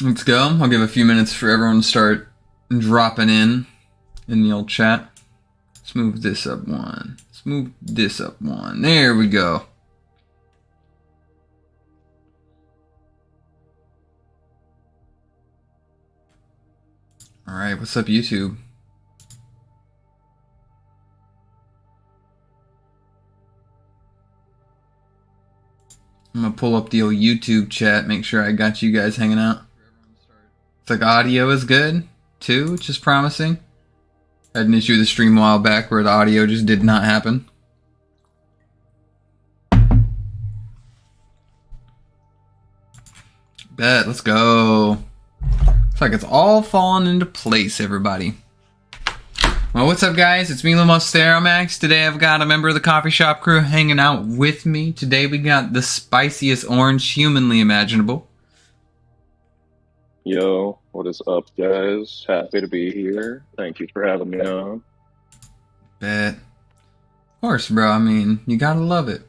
Let's go. I'll give a few minutes for everyone to start dropping in the old chat. Let's move this up one. Let's move this up one. There we go. Alright, what's up, YouTube? I'm gonna pull up the old YouTube chat, make sure I got you guys hanging out. It's like audio is good, too, which is promising. I had an issue with the stream a while back where the audio just did not happen. Bet, let's go. Looks like it's all falling into place, everybody. Well, what's up, guys? It's me, LumosTheromax. Today I've got a member of the CoffeeShop crew hanging out with me. Today we got the spiciest orange humanly imaginable. Yo, what is up, guys? Happy to be here. Thank you for having me on. Bet. Of course, bro. I mean, you gotta love it.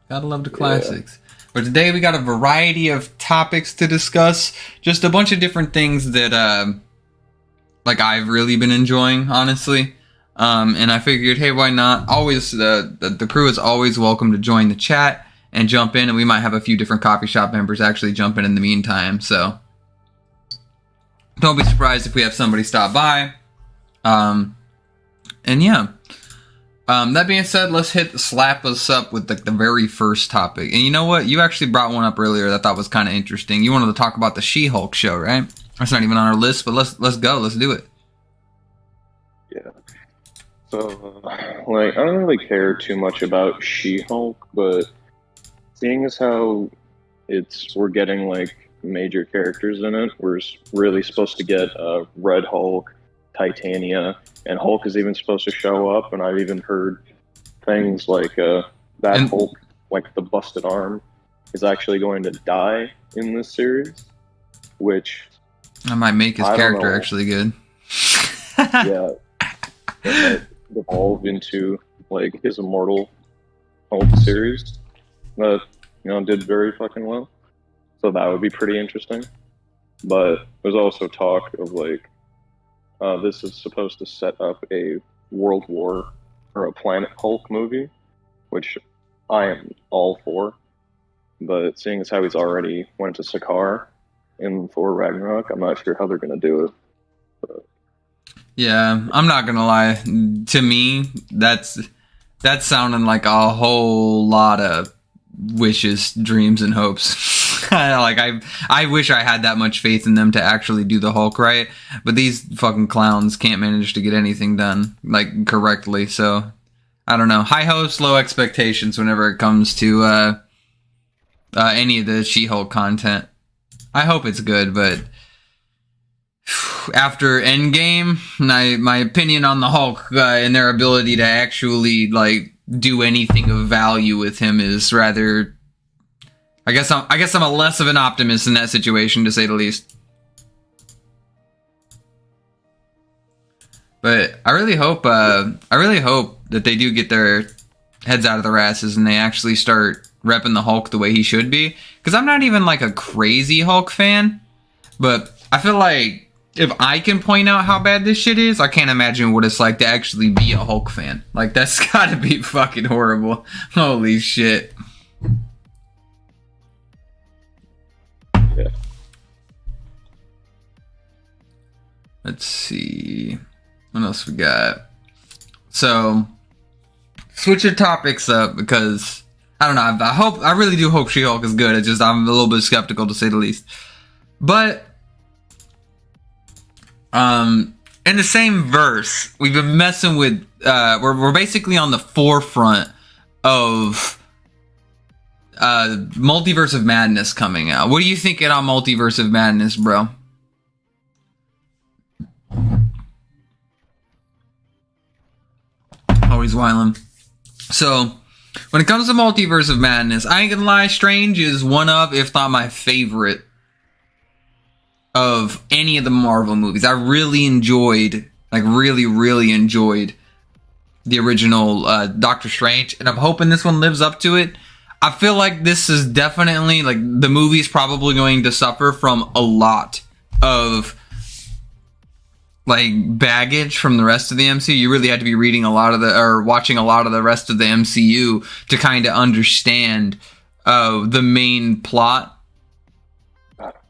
Gotta love the classics. But today we got a variety of topics to discuss. Just a bunch of different things that, like, I've really been enjoying, honestly. And I figured, hey, why not? Always, the crew is always welcome to join the chat and jump in. And we might have a few different CoffeeShop members actually jump in the meantime. So don't be surprised if we have somebody stop by. And yeah. That being said, let's slap us up with the very first topic. And you know what? You actually brought one up earlier that I thought was kind of interesting. You wanted to talk about the She-Hulk show, right? That's not even on our list, but let's go. Let's do it. Yeah. So, like, I don't really care too much about She-Hulk, but seeing as how we're getting, like, major characters in it, we're really supposed to get Red Hulk, Titania, and Hulk is even supposed to show up, and I've even heard things like Hulk, like the busted arm, is actually going to die in this series, which I might make his character actually good. Yeah, that might evolve into like his Immortal Hulk series that did very fucking well. So that would be pretty interesting. But there's also talk of like this is supposed to set up a World War or a Planet Hulk movie, which I am all for. But seeing as how he's already went to Sakaar in Thor Ragnarok, I'm not sure how they're going to do it. But yeah, I'm not going to lie. To me, that's sounding like a whole lot of wishes, dreams, and hopes. Like, I wish I had that much faith in them to actually do the Hulk right, but these fucking clowns can't manage to get anything done, like, correctly, so I don't know. High hopes, low expectations whenever it comes to any of the She-Hulk content. I hope it's good, but after Endgame, my opinion on the Hulk and their ability to actually, like, do anything of value with him is rather... I guess I'm a less of an optimist in that situation, to say the least. But I really hope that they do get their heads out of their asses and they actually start repping the Hulk the way he should be. Because I'm not even like a crazy Hulk fan, but I feel like if I can point out how bad this shit is, I can't imagine what it's like to actually be a Hulk fan. Like, that's gotta be fucking horrible. Holy shit. yeah. Let's see. What else we got? So, switch your topics up because, I don't know, I really do hope She-Hulk is good. It's just, I'm a little bit skeptical to say the least. But, in the same verse, we've been messing with, we're basically on the forefront of Multiverse of Madness coming out. What are you thinking on Multiverse of Madness, bro? Always whiling. So, when it comes to Multiverse of Madness, I ain't gonna lie, Strange is one of, if not my favorite, of any of the Marvel movies. I really enjoyed, like really enjoyed the original Doctor Strange, and I'm hoping this one lives up to it. I feel like this is definitely, like, the movie's probably going to suffer from a lot of, like, baggage from the rest of the MCU. You really had to be reading a lot of or watching a lot of the rest of the MCU to kind of understand the main plot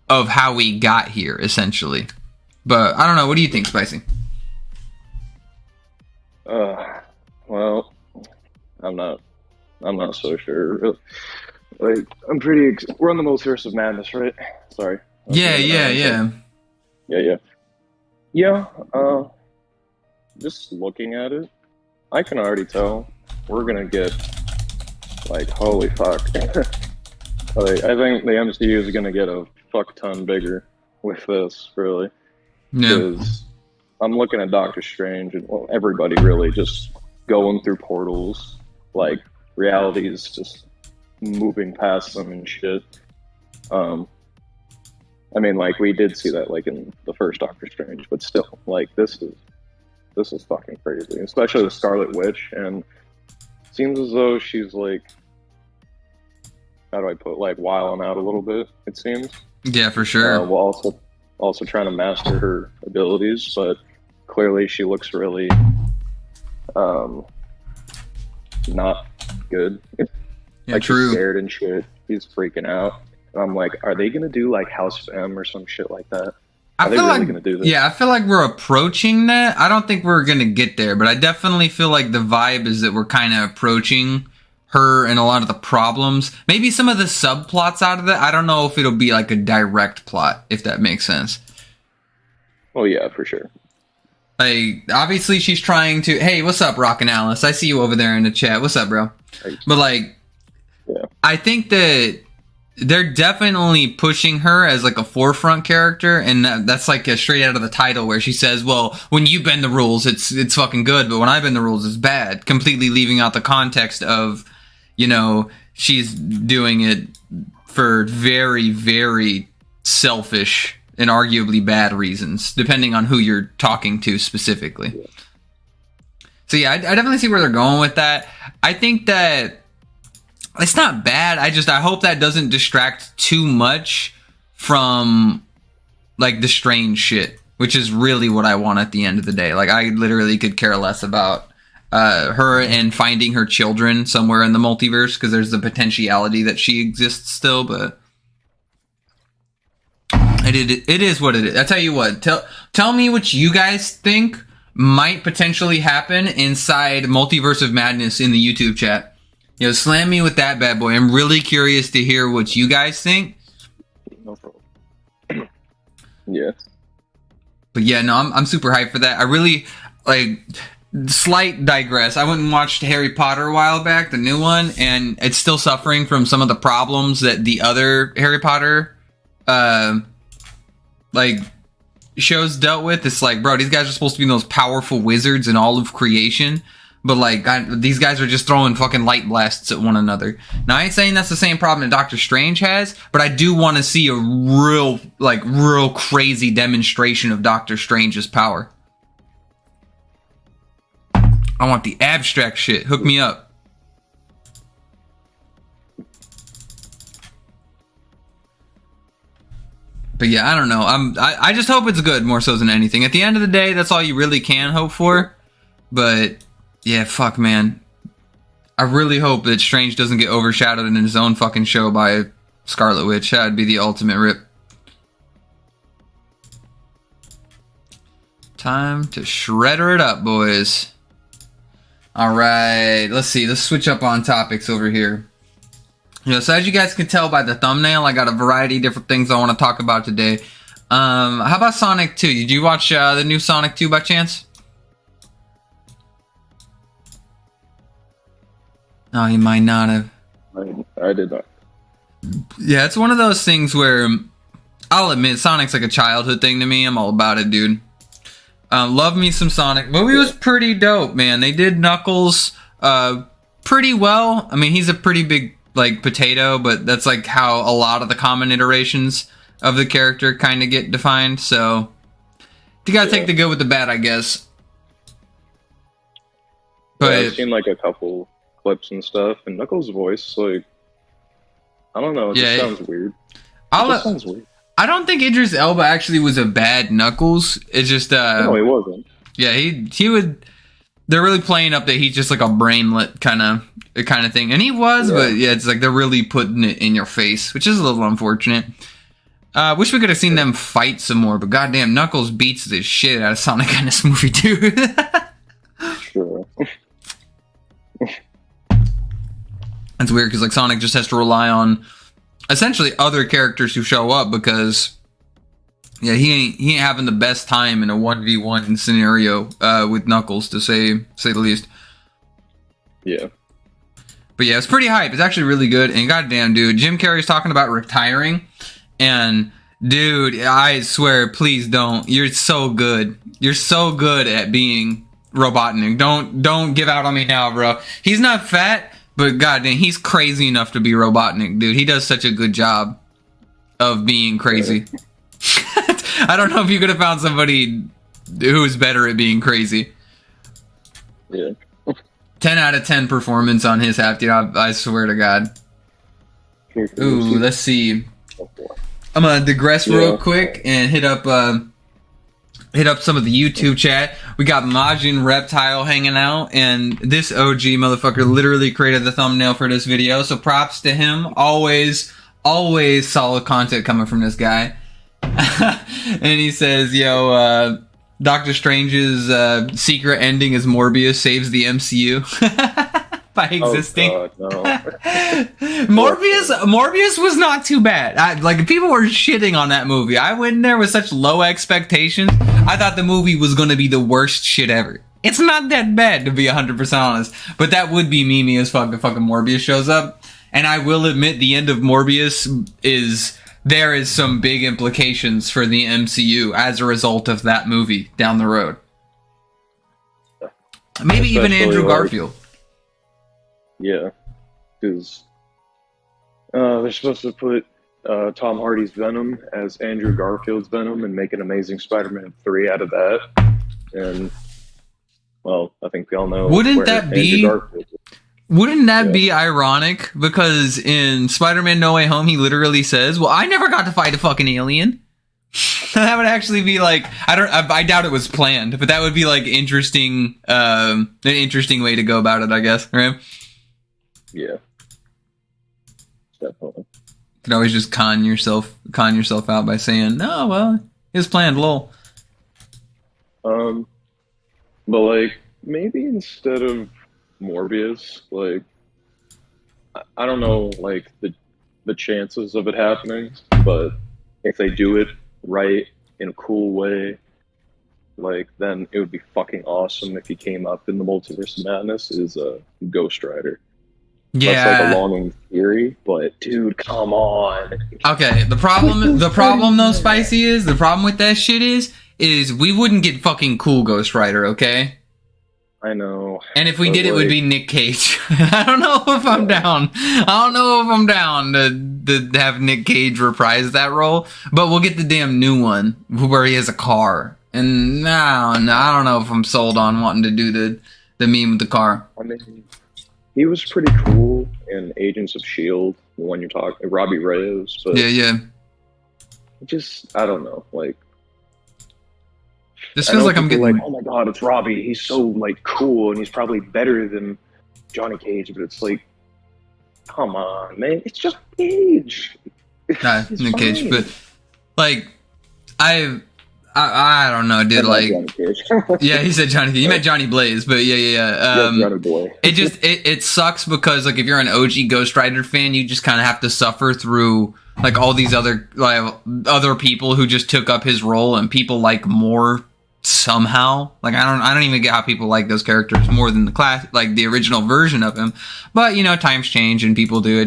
of how we got here, essentially. But I don't know. What do you think, Spicy? Well, I'm not so sure. Like, I'm pretty. We're on the Multiverse of Madness, right? Sorry. Yeah. Just looking at it, I can already tell we're gonna get, like, holy fuck. Like, I think the MCU is gonna get a fuck ton bigger with this, really. Yeah. Because I'm looking at Doctor Strange and, well, everybody really just going through portals, like, reality is just moving past them and shit. I mean, like, we did see that, like, in the first Doctor Strange, but still, like, this is fucking crazy, especially the Scarlet Witch, and it seems as though she's, like, how do I put, like, wilding out a little bit, it seems. Yeah, for sure. While also trying to master her abilities, but clearly she looks really not good. Yeah, like, true. She's scared and shit. He's freaking out. And I'm like, are they gonna do, like, House of M or some shit like that? I feel really like, gonna do this? yeah, I feel like we're approaching that. I don't think we're gonna get there, but I definitely feel like the vibe is that we're kind of approaching her and a lot of the problems. Maybe some of the subplots out of it. I don't know if it'll be like a direct plot, if that makes sense. Oh yeah, for sure. Like, obviously she's trying to, hey, what's up, Rockin' Alice? I see you over there in the chat. What's up, bro? Right. But, like, yeah. I think that they're definitely pushing her as, like, a forefront character, and that's, like, a straight out of the title where she says, well, when you bend the rules, it's fucking good, but when I bend the rules, it's bad. Completely leaving out the context of, you know, she's doing it for very, very selfish and arguably bad reasons, depending on who you're talking to specifically. Yeah. So yeah, I definitely see where they're going with that. I think that it's not bad. I hope that doesn't distract too much from, like, the Strange shit, which is really what I want at the end of the day. Like, I literally could care less about her and finding her children somewhere in the multiverse, because there's the potentiality that she exists still, but it is what it is. I tell you what, tell me what you guys think might potentially happen inside Multiverse of Madness in the YouTube chat. You know, slam me with that bad boy. I'm really curious to hear what you guys think. No problem. Yeah. But yeah, no, I'm super hyped for that. I really, like, slight digress. I went and watched Harry Potter a while back, the new one, and it's still suffering from some of the problems that the other Harry Potter, like, shows dealt with. It's like, bro, these guys are supposed to be the most powerful wizards in all of creation, but, like, these guys are just throwing fucking light blasts at one another. Now, I ain't saying that's the same problem that Doctor Strange has, but I do want to see a real crazy demonstration of Doctor Strange's power. I want the abstract shit. Hook me up. But yeah, I don't know. I just hope it's good more so than anything. At the end of the day, that's all you really can hope for. But yeah, fuck, man. I really hope that Strange doesn't get overshadowed in his own fucking show by Scarlet Witch. That'd be the ultimate rip. Time to shredder it up, boys. Alright, let's see. Let's switch up on topics over here. You know, so as you guys can tell by the thumbnail, I got a variety of different things I want to talk about today. How about Sonic 2? Did you watch the new Sonic 2 by chance? Oh, you might not have. I did not. Yeah, it's one of those things where, I'll admit, Sonic's like a childhood thing to me. I'm all about it, dude. Love me some Sonic. Movie was pretty dope, man. They did Knuckles pretty well. I mean, he's a pretty big, like, potato, but that's like how a lot of the common iterations of the character kind of get defined. So you gotta take the good with the bad, I guess. But yeah, I've seen, like, a couple clips and stuff, and Knuckles' voice, like, I don't know. It just sounds weird. Sounds weird. I don't think Idris Elba actually was a bad Knuckles. It's just no, he wasn't. Yeah, he would. They're really playing up that he's just like a brainlet kind of thing, and he was, but yeah, it's like they're really putting it in your face, which is a little unfortunate. Wish we could have seen them fight some more, but goddamn, Knuckles beats the shit out of Sonic in this movie too. Sure. That's weird because like Sonic just has to rely on essentially other characters who show up because yeah, he ain't having the best time in a 1v1 scenario with Knuckles to say the least. Yeah. But yeah, it's pretty hype. It's actually really good. And goddamn, dude, Jim Carrey's talking about retiring. And dude, I swear, please don't. You're so good. You're so good at being Robotnik. Don't give out on me now, bro. He's not fat, but goddamn, he's crazy enough to be Robotnik, dude. He does such a good job of being crazy. I don't know if you could have found somebody who's better at being crazy. Yeah. 10 out of 10 performance on his half, dude. I swear to God. Ooh, let's see. I'm gonna digress real quick and hit up some of the YouTube chat. We got Majin Reptile hanging out, and this OG motherfucker literally created the thumbnail for this video. So props to him. Always solid content coming from this guy. And he says, "Yo, Doctor Strange's secret ending is Morbius saves the MCU by existing." Oh, God, no. Morbius was not too bad. Like people were shitting on that movie. I went in there with such low expectations. I thought the movie was going to be the worst shit ever. It's not that bad, to be 100% honest. But that would be memey as fuck if fucking Morbius shows up. And I will admit, the end of Morbius there is some big implications for the MCU as a result of that movie down the road. Maybe even Andrew Garfield. Yeah, because they're supposed to put Tom Hardy's Venom as Andrew Garfield's Venom and make an Amazing Spider-Man 3 out of that. And, well, I think we all know. Wouldn't that be ironic? Because in Spider-Man No Way Home, he literally says, "Well, I never got to fight a fucking alien." That would actually be like, I doubt it was planned, but that would be like an interesting way to go about it, I guess, right? Yeah, definitely. You can always just con yourself out by saying, "No, well, it was planned, lol." But like maybe instead of Morbius, like I don't know, like the chances of it happening, but if they do it right in a cool way, like then it would be fucking awesome if he came up in the Multiverse of Madness is a Ghost Rider. Yeah, that's like a long theory, but dude, come on. Okay, the problem though, Spicy, is the problem with that shit is we wouldn't get fucking cool Ghost Rider, okay? I know. And if we did, it would be Nick Cage. I don't know if I'm down. To have Nick Cage reprise that role, but we'll get the damn new one where he has a car. And no, I don't know if I'm sold on wanting to do the meme with the car. I mean, he was pretty cool in Agents of S.H.I.E.L.D., the one you're talking, Robbie Reyes. But yeah. Just, I don't know, like. This feels like I'm getting like, oh my god, it's Robbie. He's so like cool, and he's probably better than Johnny Cage. But it's like, come on, man, it's just Cage. Nick Cage, but like, I don't know, dude. Like, yeah, he said Johnny. You meant Johnny Blaze, but yeah. Johnny Boy. it sucks because like if you're an OG Ghost Rider fan, you just kind of have to suffer through like all these other people who just took up his role, and people like more. Somehow, like I don't even get how people like those characters more than the class, like the original version of him. But you know, times change and people do.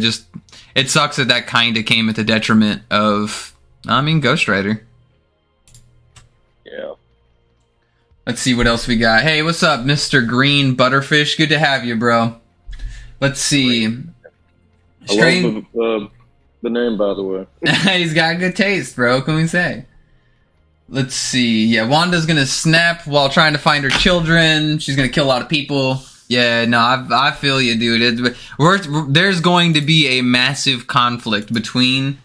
It sucks that kind of came at the detriment of, Ghost Rider. Yeah. Let's see what else we got. Hey, what's up, Mr. Green Butterfish? Good to have you, bro. Let's see. I love the name, by the way. He's got good taste, bro. What can we say? Let's see. Yeah, Wanda's gonna snap while trying to find her children. She's gonna kill a lot of people. Yeah, no, I feel you, dude. There's going to be a massive conflict between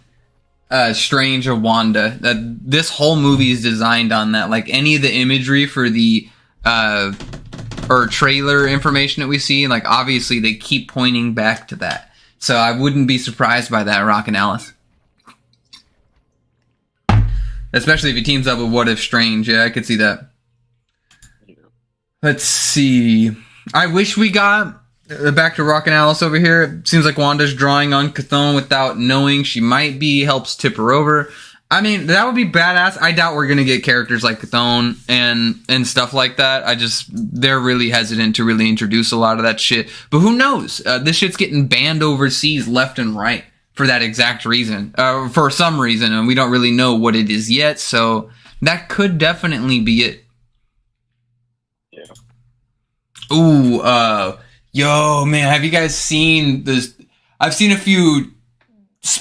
Strange or Wanda. That this whole movie is designed on that. Like any of the imagery for the or trailer information that we see, like obviously they keep pointing back to that. So I wouldn't be surprised by that, Rockin' Alice. Especially if he teams up with What If Strange. Yeah, I could see that. Let's see. I wish we got back to Rockin' Alice over here. It seems like Wanda's drawing on Chthon without knowing she might be. Helps tip her over. I mean, that would be badass. I doubt we're going to get characters like Chthon and stuff like that. They're really hesitant to really introduce a lot of that shit. But who knows? This shit's getting banned overseas left and right for that exact reason. For some reason, and we don't really know what it is yet. So that could definitely be it. Yeah. Ooh, yo, man, have you guys seen this? I've seen a few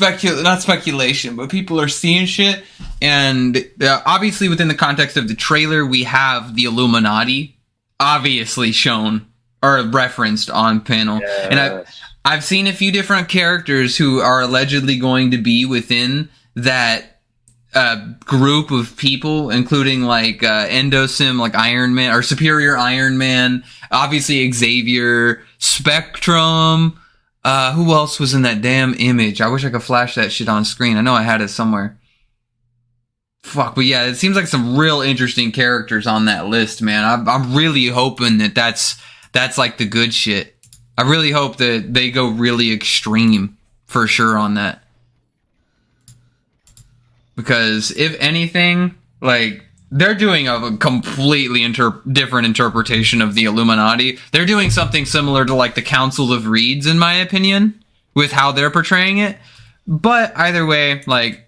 not speculation, but people are seeing shit, and obviously within the context of the trailer, we have the Illuminati obviously shown or referenced on panel, yes. And I've seen a few different characters who are allegedly going to be within that group of people, including like Endosim, like Iron Man or Superior Iron Man, obviously Xavier, Spectrum. Who else was in that damn image? I wish I could flash that shit on screen. I know I had it somewhere. Fuck, but yeah, it seems like some real interesting characters on that list, man. I'm really hoping that's like the good shit. I really hope that they go really extreme for sure on that. Because if anything, like, they're doing a completely different interpretation of the Illuminati. They're doing something similar to like the Council of Reeds, in my opinion, with how they're portraying it. But either way, like,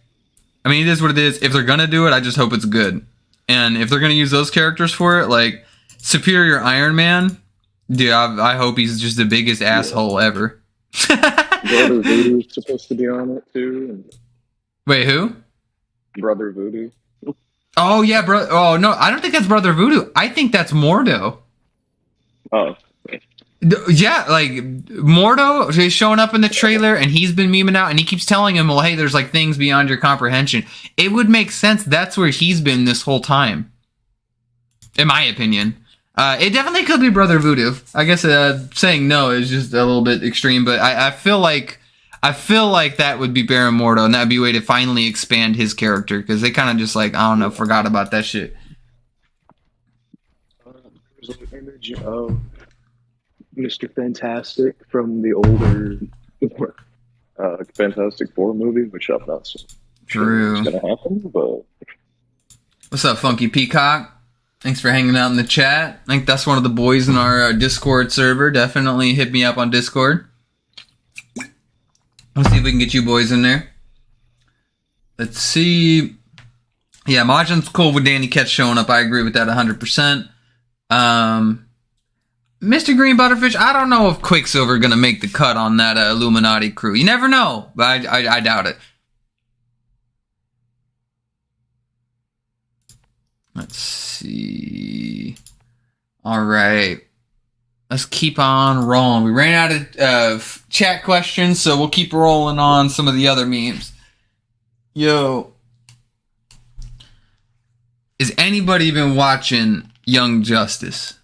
I mean, it is what it is. If they're gonna do it, I just hope it's good. And if they're gonna use those characters for it, like Superior Iron Man, dude, I hope he's just the biggest asshole ever. Brother Voodoo's supposed to be on it too. Wait, who? Brother Voodoo. Oh, yeah, bro. Oh, no, I don't think that's Brother Voodoo. I think that's Mordo. Oh. Yeah, like, Mordo is showing up in the trailer, and he's been memeing out, and he keeps telling him, well, hey, there's, like, things beyond your comprehension. It would make sense that's where he's been this whole time. In my opinion. It definitely could be Brother Voodoo. I guess saying no is just a little bit extreme, but I feel like that would be Baron Mordo, and that'd be a way to finally expand his character, because they kind of just, like, I don't know, forgot about that shit. There's an image of Mr. Fantastic from the older Fantastic Four movie, which I'm not sure what's going to happen, but... What's up, Funky Peacock? Thanks for hanging out in the chat. I think that's one of the boys in our Discord server. Definitely hit me up on Discord. Let's see if we can get you boys in there. Let's see. Yeah, Majin's cool with Danny Ketch showing up. I agree with that 100%. Mr. Green Butterfish, I don't know if Quicksilver going to make the cut on that Illuminati crew. You never know, but I doubt it. Let's see. All right. Let's keep on rolling. We ran out of chat questions, so we'll keep rolling on some of the other memes. Yo. Is anybody even watching Young Justice?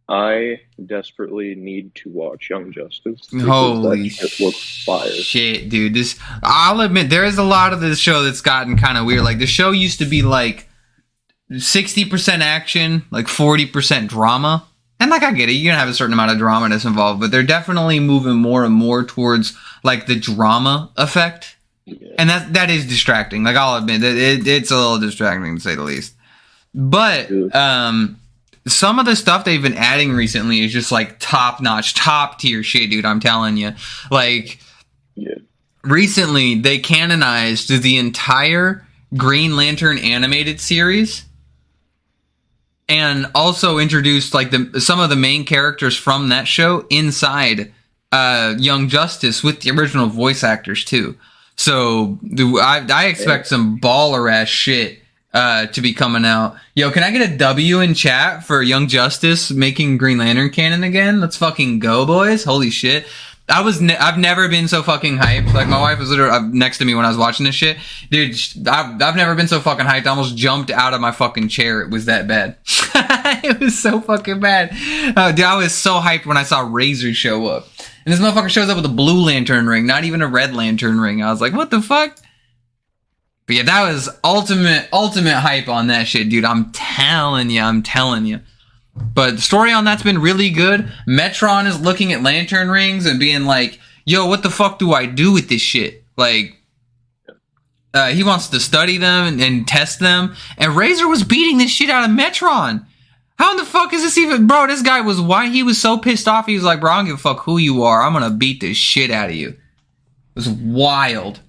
I desperately need to watch Young Justice. Holy shit, dude. I'll admit, there is a lot of this show that's gotten kind of weird. Like, the show used to be like 60% action, like 40% drama. And like, I get it, you're gonna have a certain amount of drama that's involved, but they're definitely moving more and more towards like the drama effect. Yeah. And that is distracting. Like, I'll admit that it's a little distracting to say the least. But some of the stuff they've been adding recently is just like top notch, top tier shit, dude. I'm telling you. Like, recently they canonized the entire Green Lantern animated series. And also introduced like some of the main characters from that show inside Young Justice with the original voice actors too. So I expect some baller ass shit to be coming out. Yo, can I get a W in chat for Young Justice making Green Lantern canon again? Let's fucking go, boys. Holy shit. I've never been so fucking hyped. Like, my wife was literally next to me when I was watching this shit. Dude, I've never been so fucking hyped. I almost jumped out of my fucking chair. It was that bad. It was so fucking bad. Dude, I was so hyped when I saw Razor show up. And this motherfucker shows up with a blue lantern ring, not even a red lantern ring. I was like, what the fuck? But yeah, that was ultimate hype on that shit, dude. I'm telling you. But the story on that's been really good. Metron is looking at lantern rings and being like, yo, what the fuck do I do with this shit? Like, he wants to study them and test them. And Razor was beating this shit out of Metron. How in the fuck is this even... Bro, this guy was... Why he was so pissed off. He was like, bro, I don't give a fuck who you are. I'm gonna beat the shit out of you. It was wild.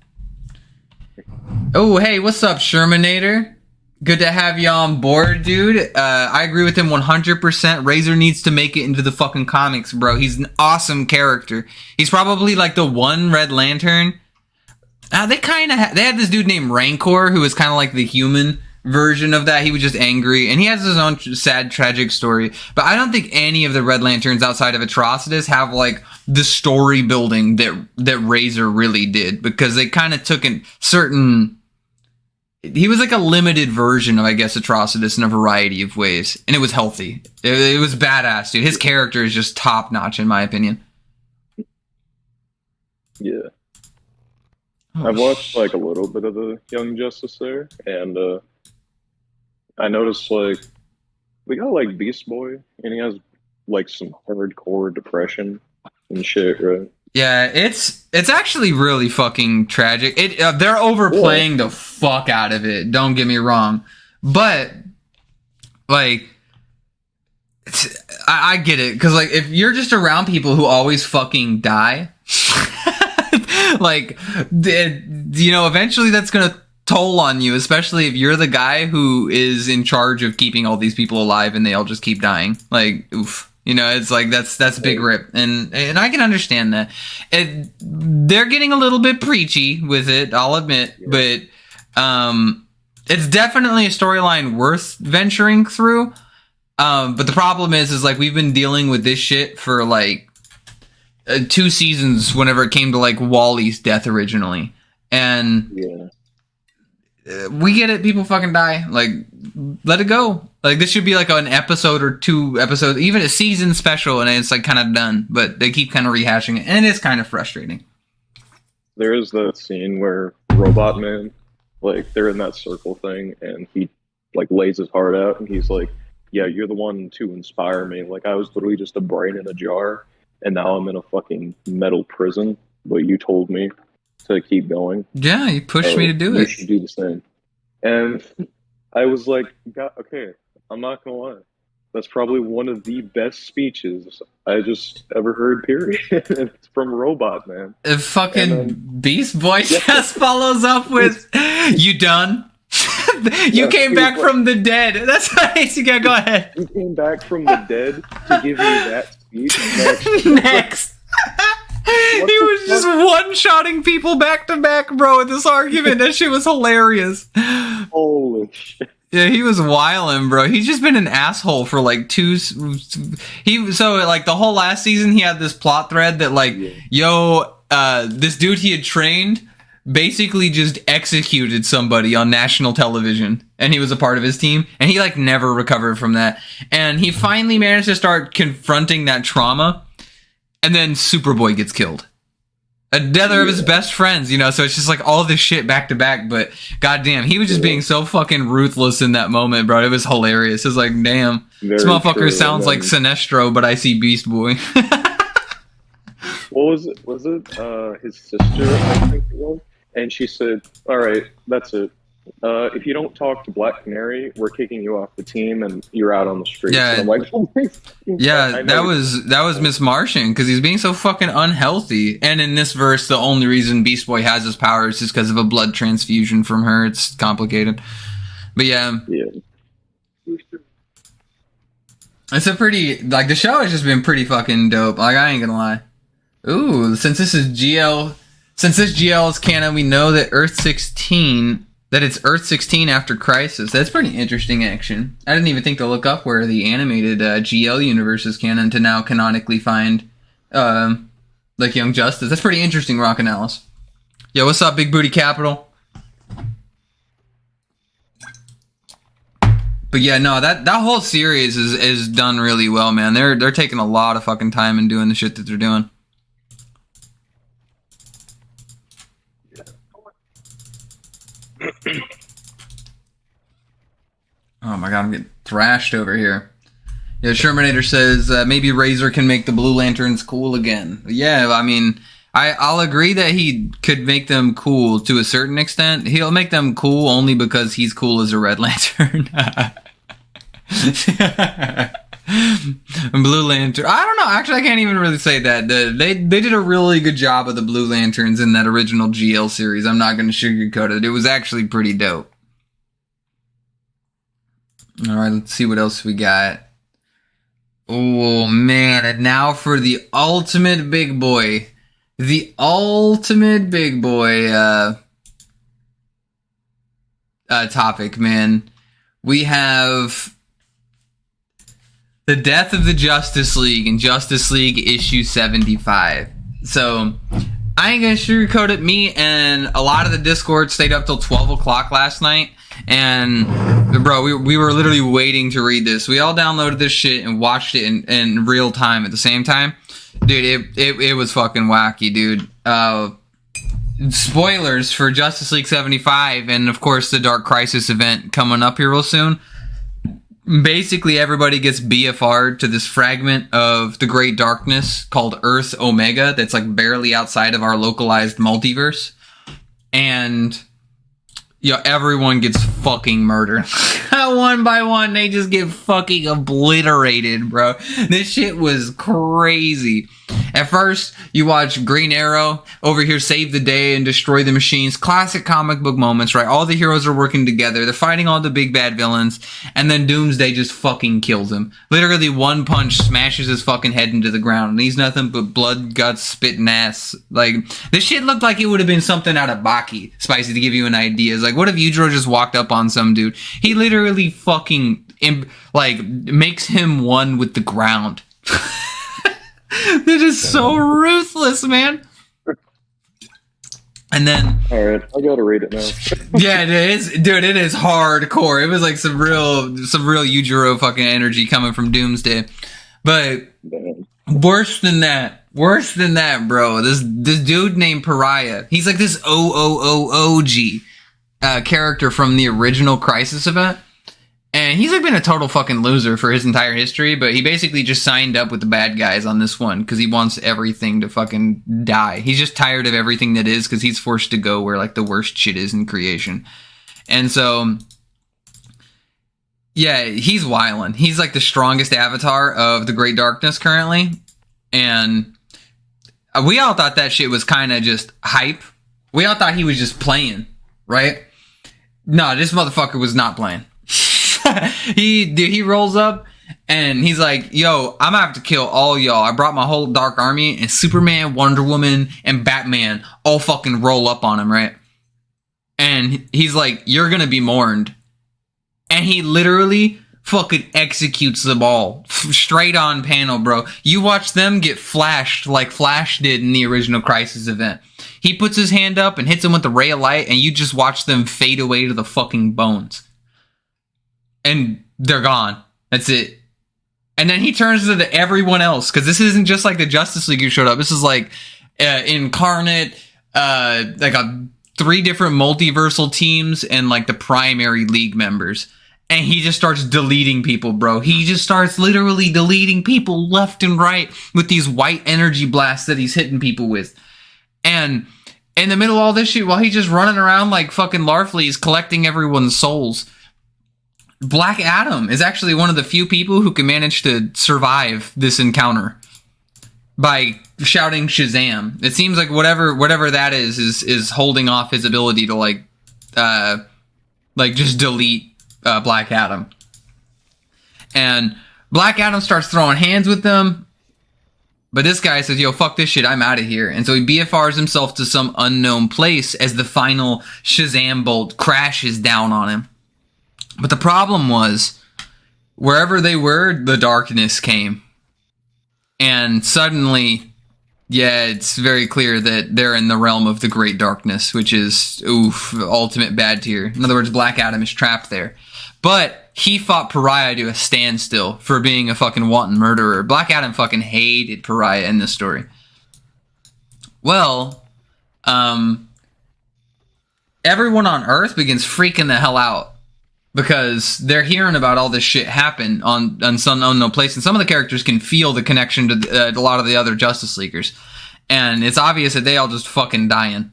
Oh, hey, what's up, Shermanator? Good to have you on board, dude. I agree with him 100%. Razor needs to make it into the fucking comics, bro. He's an awesome character. He's probably like the one Red Lantern. They had this dude named Rancor who was kind of like the human version of that. He was just angry, and he has his own sad, tragic story. But I don't think any of the Red Lanterns outside of Atrocitus have like the story building that Razor really did, because they kind of took in certain... He was like a limited version of, I guess, Atrocitus in a variety of ways. And it was healthy. It was badass, dude. His character is just top notch, in my opinion. Yeah. Oh, I've watched like a little bit of the Young Justice there, and I noticed like we got like Beast Boy, and he has like some hardcore depression and shit, right? Yeah, it's actually really fucking tragic. They're overplaying the fuck out of it. Don't get me wrong, but like, I get it, because like if you're just around people who always fucking die, like, you know, eventually that's gonna toll on you, especially if you're the guy who is in charge of keeping all these people alive and they all just keep dying. Like, oof. You know, it's like that's big rip, and I can understand that. They're getting a little bit preachy with it, I'll admit, but it's definitely a storyline worth venturing through. But the problem is like we've been dealing with this shit for like 2 seasons. Whenever it came to like Wally's death originally, and we get it. People fucking die. Like, let it go. Like, this should be like an episode or 2 episodes, even a season special, and it's like kind of done. But they keep kind of rehashing it, and it's kind of frustrating. There is that scene where Robot Man, like, they're in that circle thing, and he like lays his heart out, and he's like, "Yeah, you're the one to inspire me. Like, I was literally just a brain in a jar, and now I'm in a fucking metal prison. But you told me to keep going. Yeah, you pushed me to do it. You should do the same." And I was like, okay, I'm not gonna lie. That's probably one of the best speeches I just ever heard, period. It's from Robot Man. Beast Boy just follows up with, "You done? You came back from the dead." That's nice. You gotta go ahead. You came back from the dead to give me that speech. Next. He was just one-shotting people back to back, bro, in this argument. That shit was hilarious. Holy shit. Yeah, he was wildin', bro. He's just been an asshole for like like the whole last season, he had this plot thread that like, this dude he had trained basically just executed somebody on national television, and he was a part of his team, and he like never recovered from that. And he finally managed to start confronting that trauma. And then Superboy gets killed. Another of his best friends, you know, so it's just like all this shit back to back, but goddamn, he was just being so fucking ruthless in that moment, bro. It was hilarious. It was like, damn, this motherfucker sounds like Sinestro, but I see Beast Boy. What was it? Was it his sister, I think it was? And she said, "All right, that's it. If you don't talk to Black Canary, we're kicking you off the team, and you're out on the streets." Yeah, and I'm like, "Oh my yeah, that was Miss Martian, because he's being so fucking unhealthy. And in this verse, the only reason Beast Boy has his powers is because of a blood transfusion from her. It's complicated, but yeah, it's a pretty, like, the show has just been pretty fucking dope. Like, I ain't gonna lie. Ooh, since this GL is canon, we know that Earth 16 that it's Earth 16 after Crisis. That's pretty interesting, action. I didn't even think to look up where the animated GL universe is canon to now canonically find like Young Justice. That's pretty interesting, Rockin' Alice. Yo, what's up, Big Booty Capital? But yeah, no, that whole series is done really well, man. They're taking a lot of fucking time and doing the shit that they're doing. Oh my god, I'm getting thrashed over here. Yeah, Shermanator says maybe Razor can make the Blue Lanterns cool again. Yeah, I mean, I'll agree that he could make them cool to a certain extent. He'll make them cool only because he's cool as a Red Lantern. Blue Lantern. I don't know. Actually, I can't even really say that. They did a really good job of the Blue Lanterns in that original GL series. I'm not going to sugarcoat it. It was actually pretty dope. All right, let's see what else we got. Oh, man. And now for the ultimate big boy. The ultimate big boy topic, man. We have the death of the Justice League in Justice League issue 75. So, I ain't gonna sugarcoat it. Me and a lot of the Discord stayed up till 12 o'clock last night. And, bro, we were literally waiting to read this. We all downloaded this shit and watched it in real time at the same time. Dude, it was fucking wacky, dude. Spoilers for Justice League 75 and, of course, the Dark Crisis event coming up here real soon. Basically, everybody gets BFR'd to this fragment of the Great Darkness called Earth Omega that's, like, barely outside of our localized multiverse. And yo, everyone gets fucking murdered. One by one, they just get fucking obliterated, bro. This shit was crazy. At first, you watch Green Arrow over here save the day and destroy the machines. Classic comic book moments, right? All the heroes are working together. They're fighting all the big bad villains. And then Doomsday just fucking kills him. Literally one punch smashes his fucking head into the ground. And he's nothing but blood, guts, spit, and ass. Like, this shit looked like it would have been something out of Baki. Spicy, to give you an idea. It's like, what if Yujiro just walked up on some dude? He literally fucking, like, makes him one with the ground. They're just so ruthless, man. And then, all right, I gotta read it now. Yeah, it is, dude. It is hardcore. It was like some real Yujiro fucking energy coming from Doomsday. But worse than that, bro. This dude named Pariah. He's like this OG character from the original Crisis event. And he's like been a total fucking loser for his entire history, but he basically just signed up with the bad guys on this one because he wants everything to fucking die. He's just tired of everything that is because he's forced to go where like the worst shit is in creation. And so, yeah, he's wildin'. He's like the strongest avatar of the Great Darkness currently. And we all thought that shit was kind of just hype. We all thought he was just playing, right? No, this motherfucker was not playing. He rolls up and he's like, yo, I'm gonna have to kill all y'all. I brought my whole Dark Army, and Superman, Wonder Woman, and Batman all fucking roll up on him, right? And he's like, you're gonna be mourned. And he literally fucking executes them all. Straight on panel, bro. You watch them get flashed like Flash did in the original Crisis event. He puts his hand up and hits them with a ray of light, and you just watch them fade away to the fucking bones. And they're gone. That's it. And then he turns to everyone else, because this isn't just like the Justice League who showed up. This is like Incarnate, like 3 different multiversal teams, and like the primary league members. And he just starts deleting people, bro. He just starts literally deleting people left and right with these white energy blasts that he's hitting people with. And in the middle of all this shit, while he's just running around like fucking Larfleeze collecting everyone's souls, Black Adam is actually one of the few people who can manage to survive this encounter by shouting Shazam. It seems like whatever that is holding off his ability to like just delete Black Adam. And Black Adam starts throwing hands with them. But this guy says, yo, fuck this shit, I'm out of here. And so he BFRs himself to some unknown place as the final Shazam bolt crashes down on him. But the problem was, wherever they were, the darkness came. And suddenly, yeah, it's very clear that they're in the realm of the Great Darkness, which is, ultimate bad tier. In other words, Black Adam is trapped there. But he fought Pariah to a standstill for being a fucking wanton murderer. Black Adam fucking hated Pariah in this story. Well, everyone on Earth begins freaking the hell out because they're hearing about all this shit happen on some unknown place, and some of the characters can feel the connection to a lot of the other Justice Leaguers, and it's obvious that they all just fucking dying.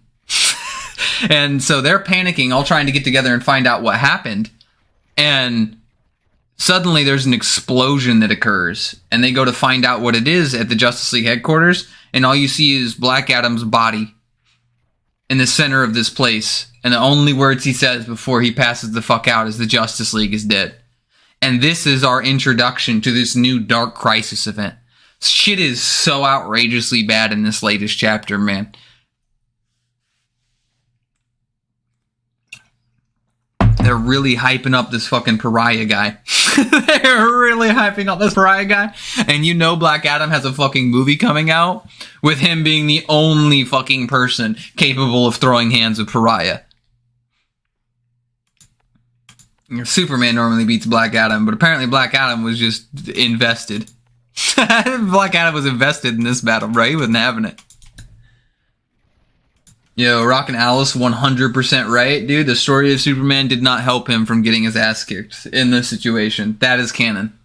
And so they're panicking, all trying to get together and find out what happened. And suddenly there's an explosion that occurs, and they go to find out what it is at the Justice League headquarters, and all you see is Black Adam's body in the center of this place. And the only words he says before he passes the fuck out is the Justice League is dead. And this is our introduction to this new Dark Crisis event. Shit is so outrageously bad in this latest chapter, man. They're really hyping up this fucking Pariah guy. They're really hyping up this Pariah guy. And you know Black Adam has a fucking movie coming out with him being the only fucking person capable of throwing hands with Pariah. Superman normally beats Black Adam, but apparently Black Adam was just invested. Black Adam was invested in this battle, bro. He wasn't having it. Yo, Rockin' Alice 100% right, dude. The story of Superman did not help him from getting his ass kicked in this situation. That is canon.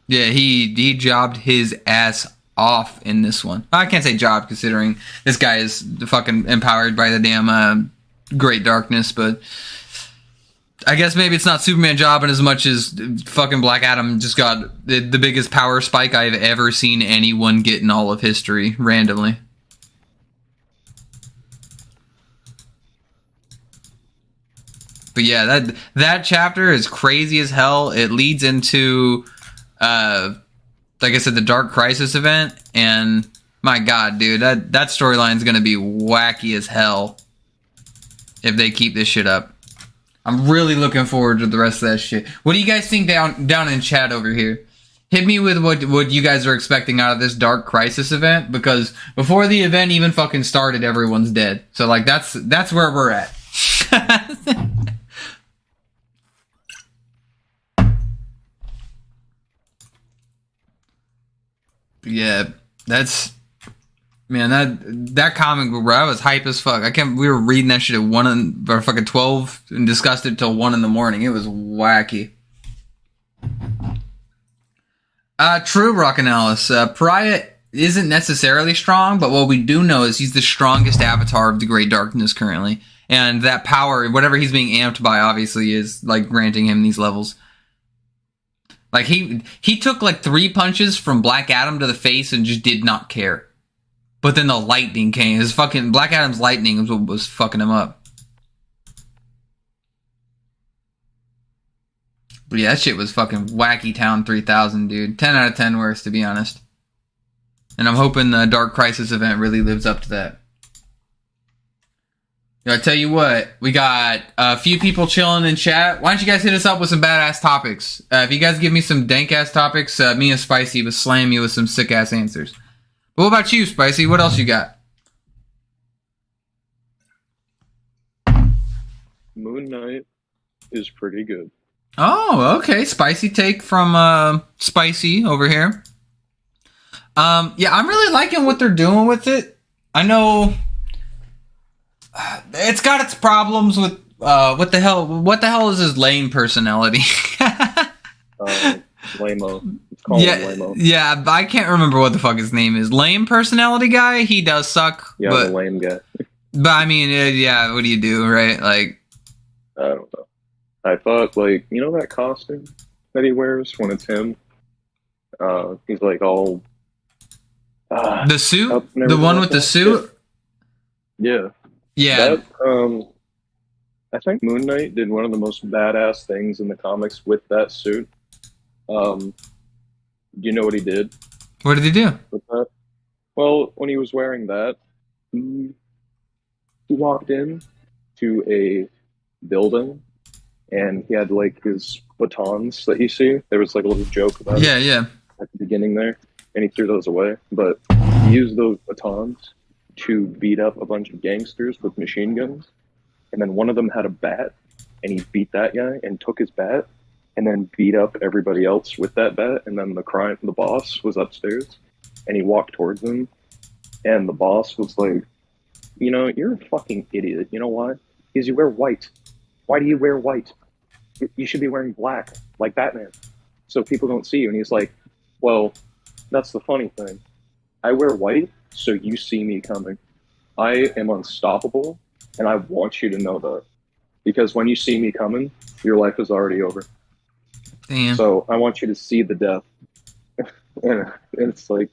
Yeah, he jobbed his ass off in this one. I can't say job considering this guy is fucking empowered by the damn Great Darkness, but I guess maybe it's not Superman jobbing as much as fucking Black Adam just got the biggest power spike I've ever seen anyone get in all of history randomly. But yeah, that chapter is crazy as hell. It leads into, like I said, the Dark Crisis event, and my god, dude, that storyline is gonna be wacky as hell if they keep this shit up. I'm really looking forward to the rest of that shit. What do you guys think down in chat over here? Hit me with what you guys are expecting out of this Dark Crisis event, because before the event even fucking started, everyone's dead. So like that's where we're at. Yeah, that comic book, bro, I was hype as fuck. We were reading that shit at fucking 12 and discussed it till 1 in the morning. It was wacky. True, Rockin' Alice. Pariah isn't necessarily strong, but what we do know is he's the strongest avatar of the Great Darkness currently. And that power, whatever he's being amped by, obviously, is like granting him these levels. Like he took like 3 punches from Black Adam to the face and just did not care. But then the lightning came. His fucking Black Adam's lightning was what was fucking him up. But yeah, that shit was fucking Wacky Town 3000, dude. 10 out of 10 worst, to be honest. And I'm hoping the Dark Crisis event really lives up to that. I tell you what, we got a few people chilling in chat. Why don't you guys hit us up with some badass topics? If you guys give me some dank-ass topics, me and Spicy will slam you with some sick-ass answers. But what about you, Spicy? What else you got? Moon Knight is pretty good. Oh, okay. Spicy take from Spicy over here. Yeah, I'm really liking what they're doing with it. I know it's got its problems with what the hell is his lame personality? Lame-o. It's called Lame-o. Yeah, I can't remember what the fuck his name is. Lame personality guy? He does suck. Yeah, but, the lame guy. But I mean, yeah, what do you do, right? Like, I don't know. I thought, like, you know that costume that he wears when it's him? He's like all... the suit? The one with the suit? Yeah. Yeah. That, I think Moon Knight did one of the most badass things in the comics with that suit. Do you know what he did? What did he do? With that? Well, when he was wearing that, he, he walked in to a building, and he had like his batons that you see. There was like a little joke about it Yeah. at the beginning there, and he threw those away. But he used those batons to beat up a bunch of gangsters with machine guns, and then one of them had a bat, and he beat that guy and took his bat, and then beat up everybody else with that bat. And then the boss was upstairs, and he walked towards him, and the boss was like, you're a fucking idiot. You know why? Because you wear white. Why do you wear white? You should be wearing black, like Batman, so people don't see you. And he's like, well, that's the funny thing. I wear white, so you see me coming. I am unstoppable, and I want you to know that. Because when you see me coming, your life is already over. Damn. So I want you to see the death. And it's like,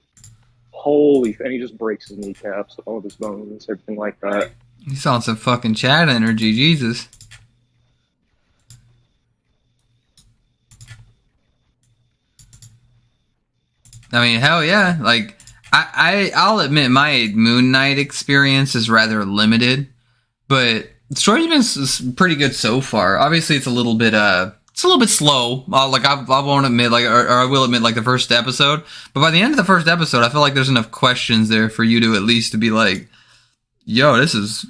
holy, and he just breaks his kneecaps, all of his bones, everything like that. He's on some fucking Chad energy, Jesus. I mean, hell yeah. Like, I'll admit my Moon Knight experience is rather limited, but the story's been pretty good so far. Obviously, it's a little bit slow. Like, I won't admit, like, or I will admit, like, the first episode. But by the end of the first episode, I feel like there's enough questions there for you to at least to be like, yo, this is,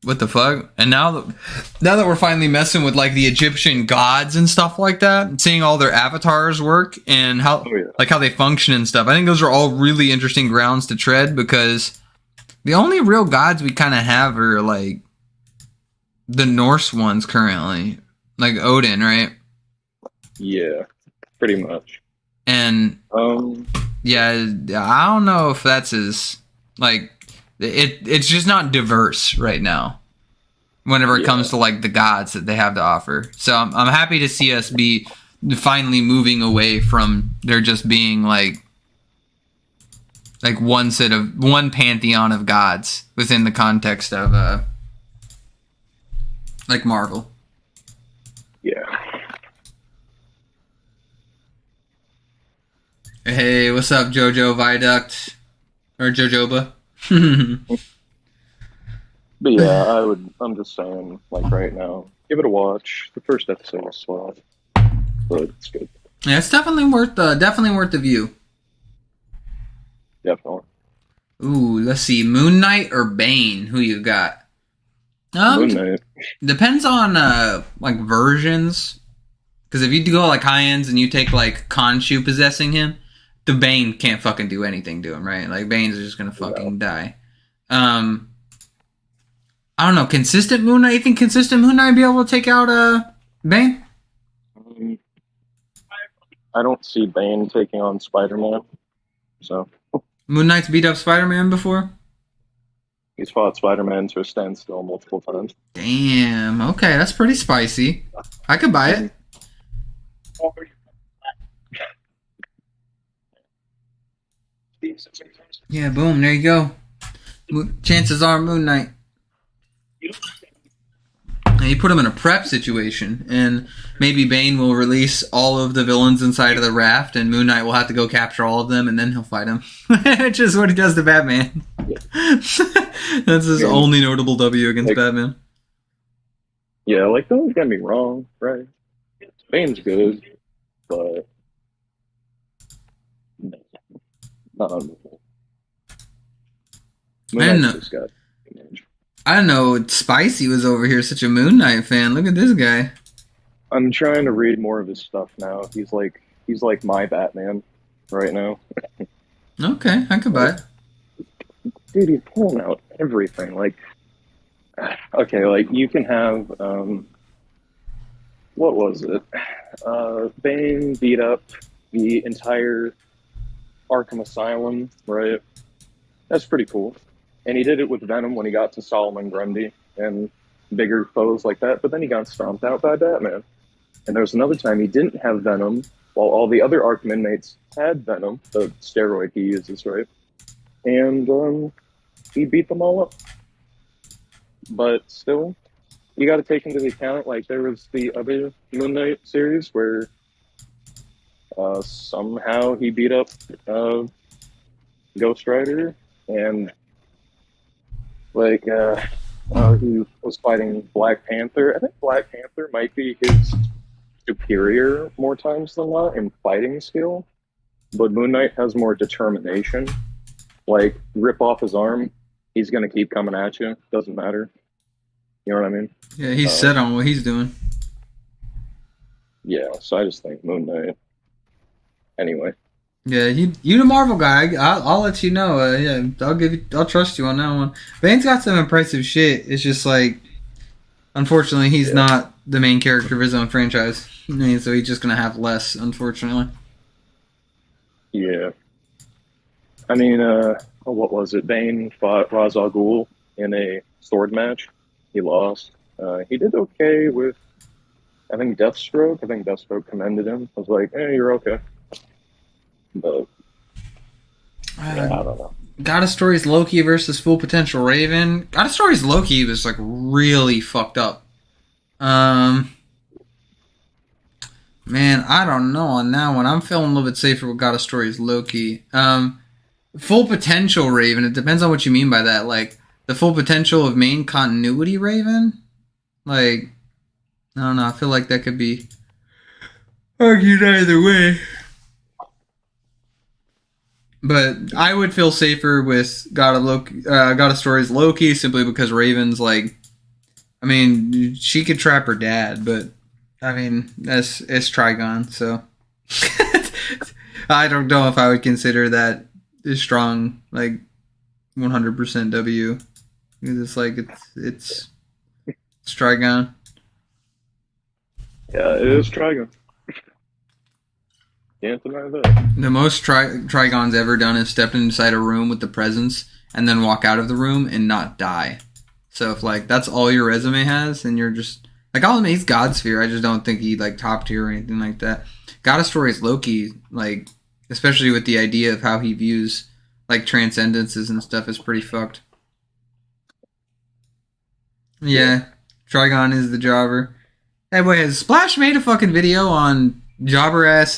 what the fuck? And now that we're finally messing with, like, the Egyptian gods and stuff like that, seeing all their avatars work and how they function and stuff, I think those are all really interesting grounds to tread, because the only real gods we kind of have are, like, the Norse ones currently. Like Odin, right? Yeah, pretty much. And yeah, I don't know if that's as, like, it's just not diverse right now whenever it comes to, like, the gods that they have to offer. So I'm happy to see us be finally moving away from there just being like one pantheon of gods within the context of like Marvel. Yeah. Hey, what's up, JoJo Viaduct? Or Jojoba? But yeah, I'm just saying, like, right now, give it a watch. The first episode was slow, but it's good. Yeah, it's definitely worth the view. Definitely. Ooh, let's see, Moon Knight or Bane? Who you got? Moon Knight. Depends on like versions. Because if you go like high ends and you take like Khonshu possessing him, the Bane can't fucking do anything to him, right? Like Bane's just gonna fucking die. I don't know. Consistent Moon Knight? You think consistent Moon Knight be able to take out Bane? I don't see Bane taking on Spider-Man. So Moon Knight's beat up Spider-Man before? He's fought Spider-Man to a standstill multiple times. Damn. Okay, that's pretty spicy. I could buy it. Yeah, boom. There you go. Chances are Moon Knight. And you put him in a prep situation, and maybe Bane will release all of the villains inside of the raft, and Moon Knight will have to go capture all of them, and then he'll fight him. Which is what he does to Batman. Yeah. That's his only notable W against Batman. Yeah, like, don't get me wrong, right? Bane's good, but not unbelievable. I didn't know Spicy was over here such a Moon Knight fan. Look at this guy. I'm trying to read more of his stuff now. He's like my Batman right now. Okay, I could buy it. Dude, he's pulling out everything. Like, okay, like you can have what was it? Bane beat up the entire Arkham Asylum, right? That's pretty cool. And he did it with Venom when he got to Solomon Grundy and bigger foes like that, but then he got stomped out by Batman. And there was another time he didn't have Venom, while all the other Arkham inmates had Venom, the steroid he uses, right? And he beat them all up. But still, you got to take into account, like, there was the other Moon Knight series where somehow he beat up Ghost Rider, and like he was fighting Black Panther. I think Black Panther might be his superior more times than not in fighting skill, but Moon Knight has more determination. Like, rip off his arm, he's gonna keep coming at you. Doesn't matter. You know what I mean? Yeah, he's set on what he's doing. Yeah, so I just think Moon Knight. Anyway. Yeah, you the Marvel guy. I'll let you know. Yeah, I'll trust you on that one. Bane's got some impressive shit. It's just like, unfortunately, he's not the main character of his own franchise. I mean, so he's just gonna have less, unfortunately. Yeah. I mean, what was it? Bane fought Ra's al Ghul in a sword match. He lost. He did okay with, I think, Deathstroke. I think Deathstroke commended him. I was like, hey, you're okay. But, yeah, I don't know. God of Stories Loki versus Full Potential Raven. God of Stories Loki was, like, really fucked up. Man, I don't know on that one. I'm feeling a little bit safer with God of Stories Loki. Full Potential Raven, it depends on what you mean by that. Like, the full potential of main continuity Raven? Like, I don't know. I feel like that could be argued either way. But I would feel safer with God of Stories Loki simply because Raven's like, I mean, she could trap her dad, but I mean, it's Trigon, so I don't know if I would consider that a strong, like, 100% W. Because it's like, it's Trigon. Yeah, it is Trigon. Can't deny that. The most Trigon's ever done is step inside a room with the presence and then walk out of the room and not die. So if, like, that's all your resume has, and you're just, like, I'll admit he's Godsphere. I just don't think he, like, top tier or anything like that. God of Stories Loki, like, especially with the idea of how he views, like, transcendences and stuff, is pretty fucked. Yeah, Trigon is the jobber. Hey, wait, has Splash made a fucking video on jobber-ass,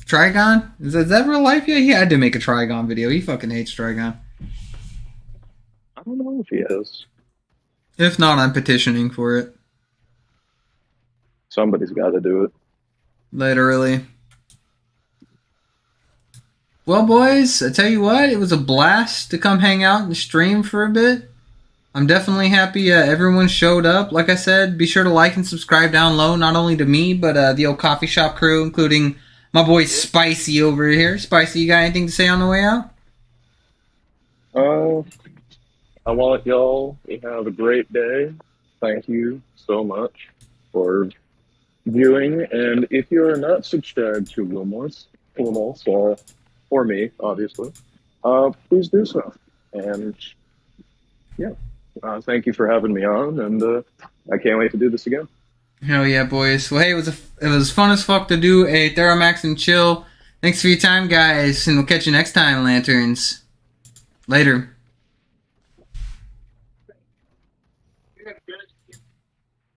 Trigon? Is that real life yet? He had to make a Trigon video. He fucking hates Trigon. I don't know if he is. If not, I'm petitioning for it. Somebody's got to do it. Literally. Well, boys, I tell you what, it was a blast to come hang out and stream for a bit. I'm definitely happy everyone showed up. Like I said, be sure to like and subscribe down low, not only to me, but the old CoffeeShop crew, including my boy Spicy over here. Spicy, you got anything to say on the way out? I want y'all to have a great day. Thank you so much for viewing. And if you're not subscribed to Lumos, or me, obviously, please do so. And yeah, thank you for having me on, and I can't wait to do this again. Hell yeah, boys. Well, hey, it was fun as fuck to do a Theromax and chill. Thanks for your time, guys, and we'll catch you next time, Lanterns. Later.